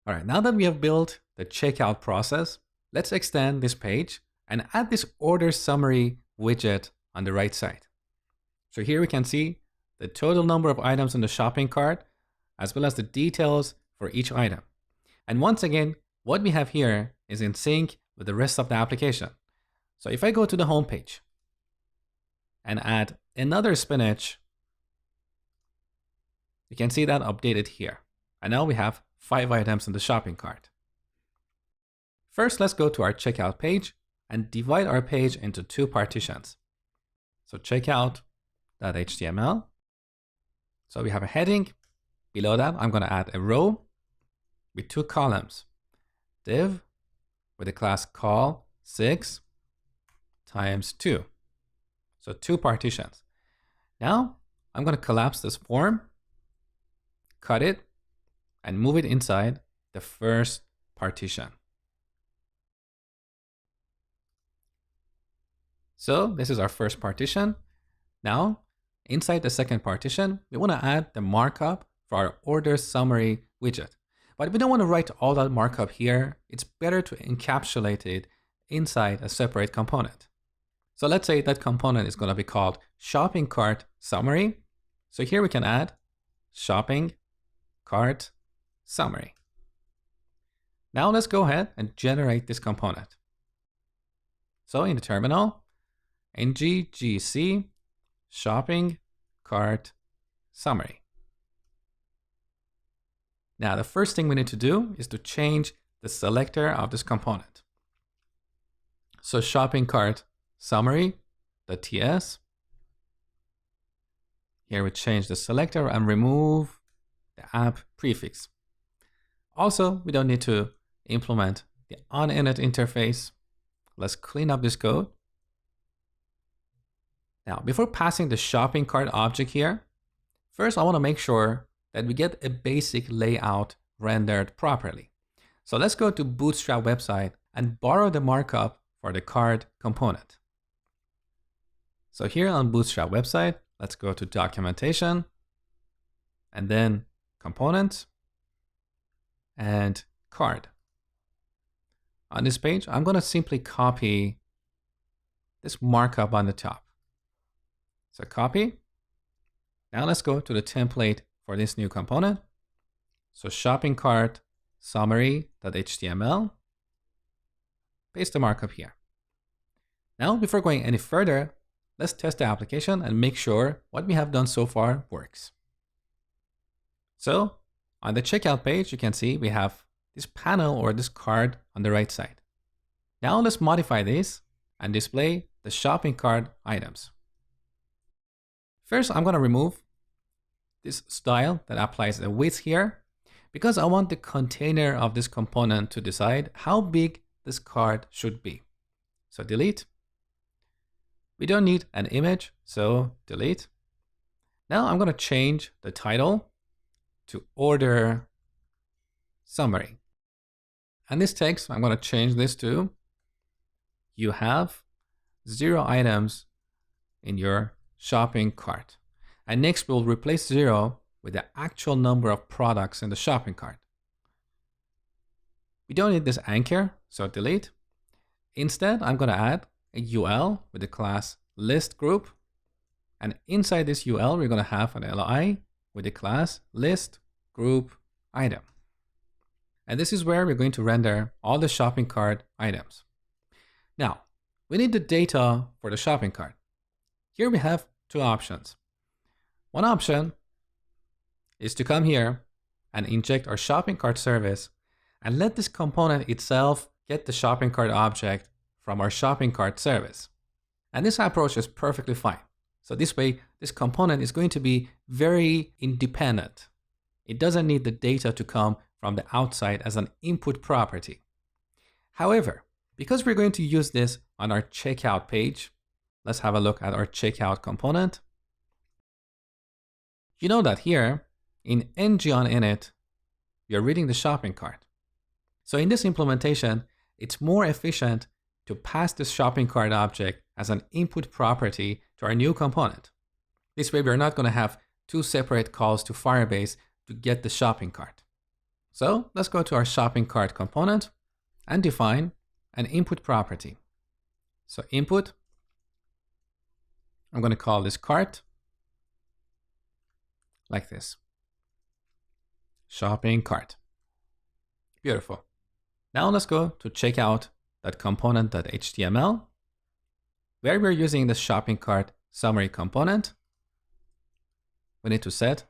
All right, now that we have built the checkout process, let's extend this page and add this order summary widget on the right side. So here we can see the total number of items in the shopping cart, as well as the details for each item. And once again, what we have here is in sync with the rest of the application. So if I go to the home page and add another spinach, you can see that updated here. And now we have 5 items in the shopping cart. First, let's go to our checkout page and divide our page into 2 partitions. So checkout.html. So we have a heading. Below that, I'm going to add a row with 2 columns. Div with the class call 6 times 2. So 2 partitions. Now I'm going to collapse this form, cut it, and move it inside the first partition. So this is our first partition. Now, inside the second partition, we want to add the markup for our order summary widget. But we don't want to write all that markup here. It's better to encapsulate it inside a separate component. So let's say that component is going to be called shopping cart summary. So here we can add shopping cart summary. Now let's go ahead and generate this component. So in the terminal, ng-gc shopping cart summary. Now the first thing we need to do is to change the selector of this component. So shopping cart summary.ts. Here we change the selector and remove the app prefix. Also, we don't need to implement the onInit interface. Let's clean up this code. Now, before passing the shopping cart object here, first I want to make sure that we get a basic layout rendered properly. So let's go to Bootstrap website and borrow the markup for the cart component. So here on Bootstrap website, let's go to documentation and then component and card. On this page, I'm going to simply copy this markup on the top. So copy. Now let's go to the template for this new component. So shopping cart summary.html. Paste the markup here. Now, before going any further, let's test the application and make sure what we have done so far works. So on the checkout page, you can see we have this panel or this card on the right side. Now let's modify this and display the shopping cart items. First, I'm going to remove this style that applies the width here because I want the container of this component to decide how big this card should be. So delete. We don't need an image, so delete. Now I'm going to change the title to order summary. And this text, I'm going to change this to you have 0 items in your shopping cart. And next we'll replace 0 with the actual number of products in the shopping cart. We don't need this anchor, so delete. Instead, I'm going to add a UL with the class list group. And inside this UL, we're going to have an LI with the class list group item. And this is where we're going to render all the shopping cart items. Now, we need the data for the shopping cart. Here we have 2 options. One option is to come here and inject our shopping cart service and let this component itself get the shopping cart object from our shopping cart service. And this approach is perfectly fine. So this way, this component is going to be very independent. It doesn't need the data to come from the outside as an input property. However, because we're going to use this on our checkout page, let's have a look at our checkout component. You know that here in ng-on-init, we are reading the shopping cart. So in this implementation, it's more efficient to pass this shopping cart object as an input property to our new component. This way, we're not going to have 2 separate calls to Firebase to get the shopping cart. So let's go to our shopping cart component and define an input property. So input, I'm going to call this cart like this. Shopping cart. Beautiful. Now let's go to checkout.component.html, where we're using the shopping cart summary component. We need to set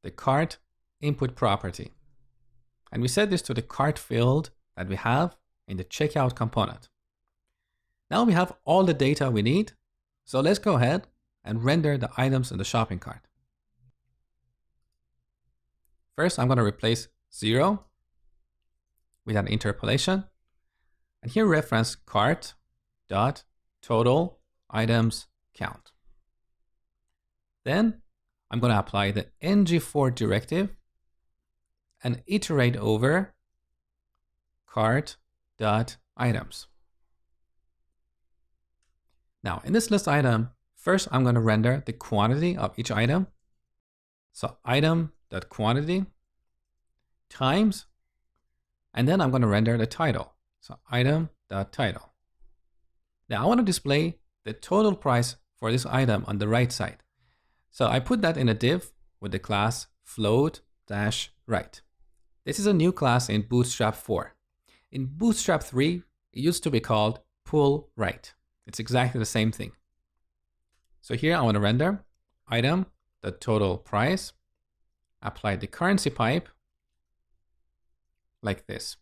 the cart input property. And we set this to the cart field that we have in the checkout component. Now we have all the data we need. So let's go ahead and render the items in the shopping cart. First, I'm going to replace 0 with an interpolation. And here reference cart dot total items count. Then I'm going to apply the ng4 directive and iterate over cart dot items. Now in this list item, first I'm going to render the quantity of each item. So item.quantity times, and then I'm going to render the title. So item.title. Now I want to display the total price for this item on the right side. So I put that in a div with the class float-right. This is a new class in Bootstrap 4. In Bootstrap 3, it used to be called pull right. It's exactly the same thing. So here I want to render item, the total price, apply the currency pipe like this.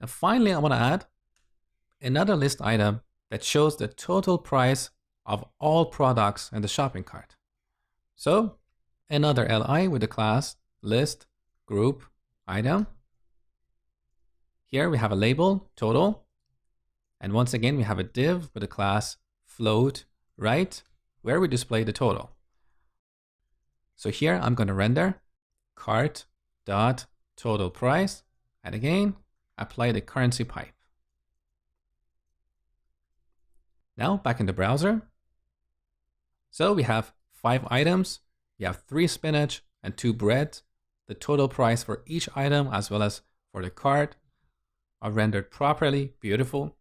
And finally, I want to add another list item that shows the total price of all products in the shopping cart. So another li with the class list group item. Here we have a label total, and once again we have a div with the class float right, where we display the total. So here I'm going to render cart dot total price, and again apply the currency pipe. Now back in the browser. So we have 5 items, we have 3 spinach and 2 bread. The total price for each item as well as for the cart are rendered properly, beautiful.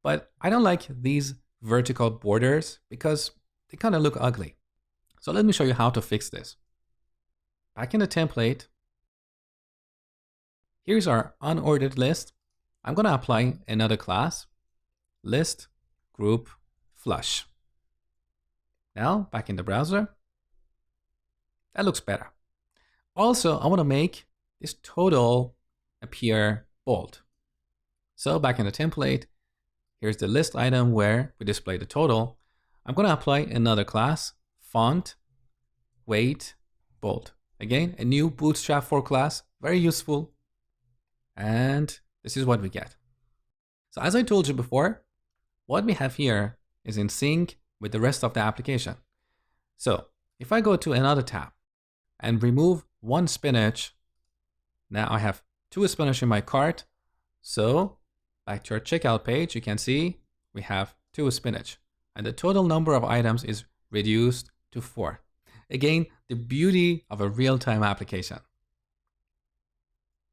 But I don't like these vertical borders because they kind of look ugly. So let me show you how to fix this. Back in the template, here's our unordered list. I'm going to apply another class, list group flush. Now back in the browser, that looks better. Also, I want to make this total appear bold. So back in the template, here's the list item where we display the total. I'm going to apply another class, font, weight, bold. Again, a new Bootstrap 4 class, very useful. And this is what we get. So as I told you before, what we have here is in sync with the rest of the application. So if I go to another tab and remove 1 spinach, now I have 2 spinach in my cart. So back to our checkout page, you can see we have 2 spinach and the total number of items is reduced to 4. Again, the beauty of a real-time application.